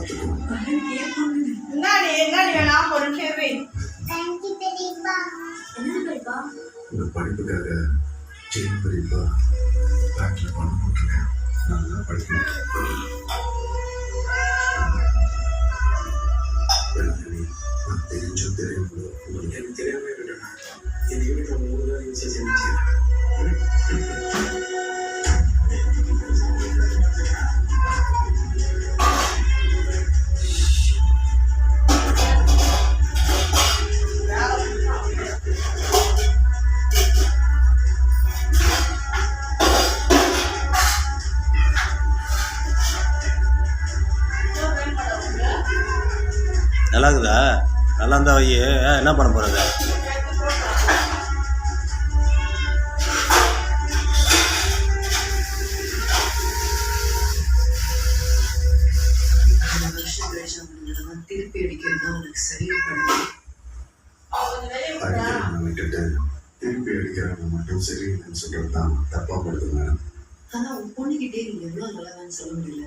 பார்த்துக்கணும். இந்த படிப்புக்காக செயின் பெரியப்பா பேங்க்ல பணம் போட்டிருக்கேன். நல்லா படிக்கணும். நான் தெரிஞ்சோ தெரியாமலோ உங்களுக்கு எனக்கு தெரியாம இருக்கேன். என் யூனிஃபார்ம் 3 நாள் யூஸ் செஞ்சு நல்லா இருக்குதா? நல்லா இருந்தா வை. என்ன பண்ண போகிறது? திருப்பி அடிக்கிறது தான் உனக்கு சரியா பண்ணுது. விட்டுட்டு திருப்பி அடிக்கிறவங்க மட்டும் சரியில்லைன்னு சொல்றது தான் தப்பா படுது மேடம். ஆனா உன் பொண்ணுகிட்டே நீ எவ்வளவு நல்லதான்னு சொல்ல முடியல.